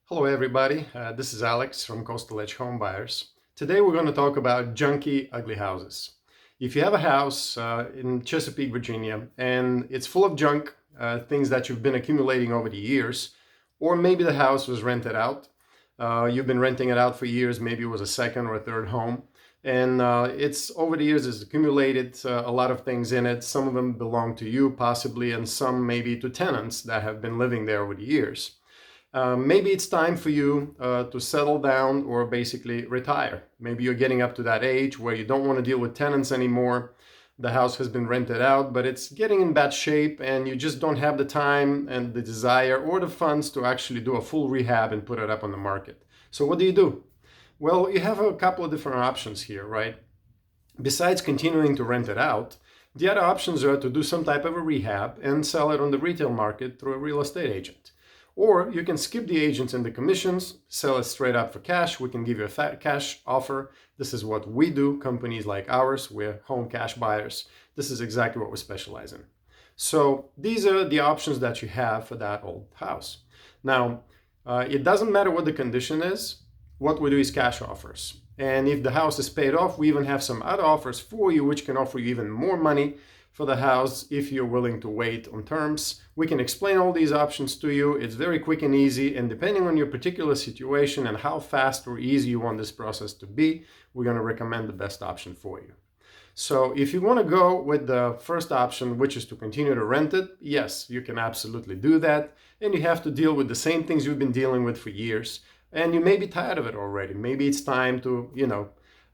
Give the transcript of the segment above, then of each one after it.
Hello everybody, this is Alex from Coastal Edge Homebuyers. Today we're going to talk about junky, ugly houses. If you have a house in Chesapeake, Virginia, and it's full of junk, things that you've been accumulating over the years, or maybe the house was rented out, you've been renting it out for years, maybe it was a second or a third home, and it's over the years it's accumulated a lot of things in it. Some of them belong to you possibly, and some maybe to tenants that have been living there over the years. Maybe it's time for you to settle down or basically retire. Maybe you're getting up to that age where you don't want to deal with tenants anymore. The house has been rented out, but it's getting in bad shape and you just don't have the time and the desire or the funds to actually do a full rehab and put it up on the market. So what do? Well, you have a couple of different options here, right? Besides continuing to rent it out, the other options are to do some type of a rehab and sell it on the retail market through a real estate agent. Or you can skip the agents and the commissions, sell it straight up for cash. We can give you a fat cash offer. This is what we do. Companies like ours, we're home cash buyers. This is exactly what we specialize in. So these are the options that you have for that old house. Now, it doesn't matter what the condition is. What we do is cash offers. And if the house is paid off, we even have some other offers for you, which can offer you even more money for the house if you're willing to wait on terms. We can explain all these options to you. It's very quick and easy, and depending on your particular situation and how fast or easy you want this process to be, we're going to recommend the best option for you. So if you want to go with the first option, which is to continue to rent it, yes, you can absolutely do that, and you have to deal with the same things you've been dealing with for years, and you may be tired of it already. Maybe it's time to,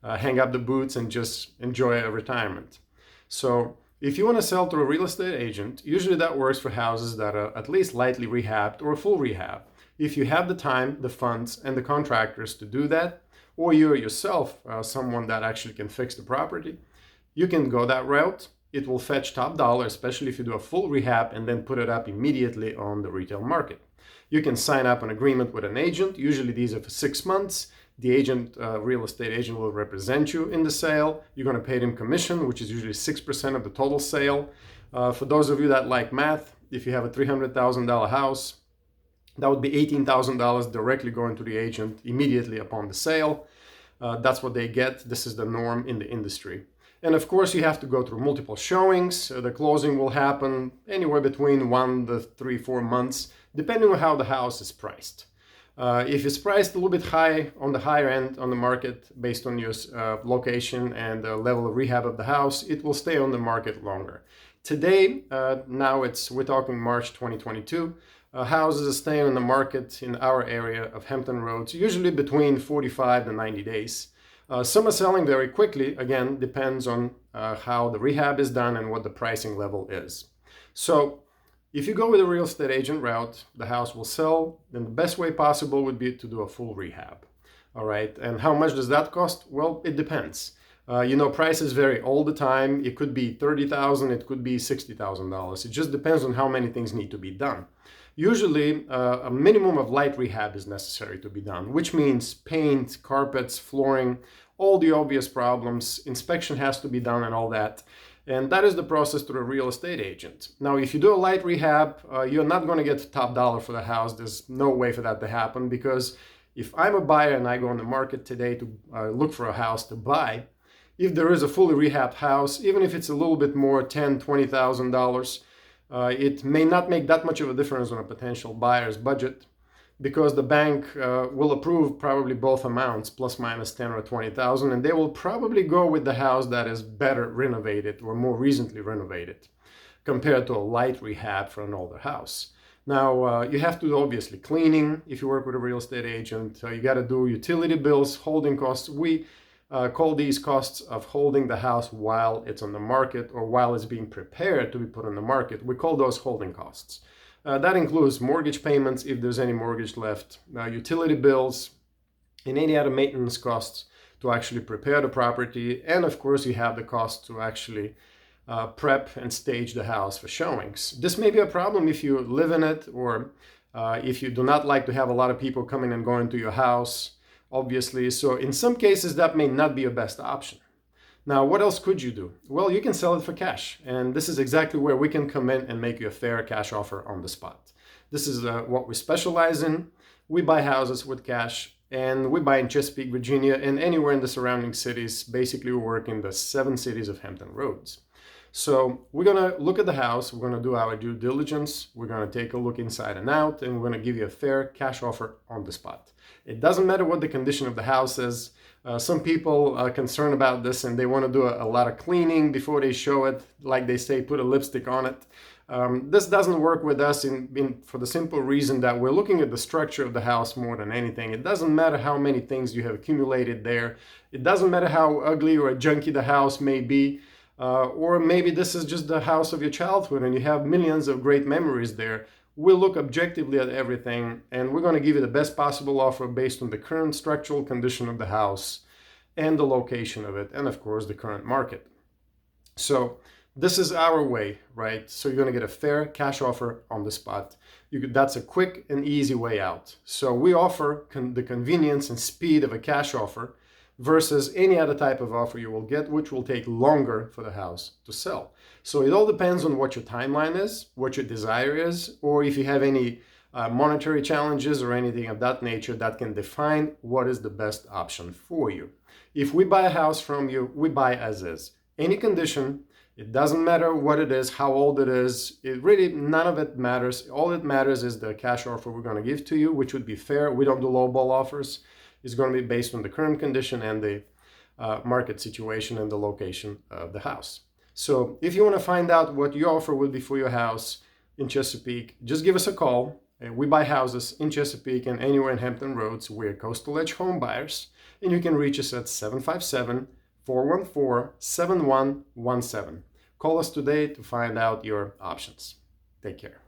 hang up the boots and just enjoy a retirement. So if you want to sell to a real estate agent, usually that works for houses that are at least lightly rehabbed or a full rehab. If you have the time, the funds, and the contractors to do that, or you're yourself someone that actually can fix the property, you can go that route. It will fetch top dollar, especially if you do a full rehab and then put it up immediately on the retail market. You can sign up an agreement with an agent. Usually these are for 6 months. The agent, real estate agent, will represent you in the sale. You're going to pay them commission, which is usually 6% of the total sale. For those of you that like math, if you have a $300,000 house, that would be $18,000 directly going to the agent immediately upon the sale. That's what they get. This is the norm in the industry. And of course, you have to go through multiple showings. The closing will happen anywhere between 1 to 3, 4 months, depending on how the house is priced. If it's priced a little bit high on the higher end on the market based on your location and the level of rehab of the house, it will stay on the market longer. Today, we're talking March 2022, houses are staying on the market in our area of Hampton Roads, usually between 45 to 90 days. Some are selling very quickly, again, depends on how the rehab is done and what the pricing level is. So if you go with a real estate agent route, the house will sell, then the best way possible would be to do a full rehab. All right, and how much does that cost? Well, it depends. Prices vary all the time. It could be $30,000, it could be $60,000. It just depends on how many things need to be done. Usually, a minimum of light rehab is necessary to be done, which means paint, carpets, flooring, all the obvious problems. Inspection has to be done and all that. And that is the process through a real estate agent. Now, if you do a light rehab, you're not going to get top dollar for the house. There's no way for that to happen, because if I'm a buyer and I go on the market today to look for a house to buy, if there is a fully rehabbed house, even if it's a little bit more, $10,000, $20,000, it may not make that much of a difference on a potential buyer's budget, because the bank will approve probably both amounts, plus minus 10 or 20,000, and they will probably go with the house that is better renovated or more recently renovated compared to a light rehab for an older house. Now, you have to do obviously cleaning if you work with a real estate agent. You got to do utility bills, holding costs. We call these costs of holding the house while it's on the market or while it's being prepared to be put on the market. We call those holding costs. That includes mortgage payments, if there's any mortgage left, utility bills, and any other maintenance costs to actually prepare the property. And of course, you have the cost to actually prep and stage the house for showings. This may be a problem if you live in it, or if you do not like to have a lot of people coming and going to your house, obviously. So in some cases, that may not be your best option. Now, what else could you do? Well, you can sell it for cash, and this is exactly where we can come in and make you a fair cash offer on the spot. This is what we specialize in. We buy houses with cash, and we buy in Chesapeake, Virginia, and anywhere in the surrounding cities. Basically, we work in the 7 cities of Hampton Roads. So we're gonna look at the house, we're gonna do our due diligence, we're gonna take a look inside and out, and we're gonna give you a fair cash offer on the spot. It doesn't matter what the condition of the house is. Some people are concerned about this and they want to do a lot of cleaning before they show it, like they say, put a lipstick on it. This doesn't work with us for the simple reason that we're looking at the structure of the house more than anything. It doesn't matter how many things you have accumulated there. It doesn't matter how ugly or junky the house may be. Or maybe this is just the house of your childhood and you have millions of great memories there. We'll look objectively at everything and we're going to give you the best possible offer based on the current structural condition of the house and the location of it, and of course the current market. So this is our way, right? So you're going to get a fair cash offer on the spot. That's a quick and easy way out. So we offer the convenience and speed of a cash offer versus any other type of offer you will get, which will take longer for the house to sell. So it all depends on what your timeline is, what your desire is, or if you have any monetary challenges or anything of that nature that can define what is the best option for you. If we buy a house from you, we buy as is. Any condition, it doesn't matter what it is, how old it is, none of it matters. All that matters is the cash offer we're going to give to you, which would be fair. We don't do lowball offers. It's going to be based on the current condition and the market situation and the location of the house. So if you want to find out what your offer would be for your house in Chesapeake, just give us a call. We buy houses in Chesapeake and anywhere in Hampton Roads. We're Coastal Edge Homebuyers, and you can reach us at 757-414-7117. Call us today to find out your options. Take care.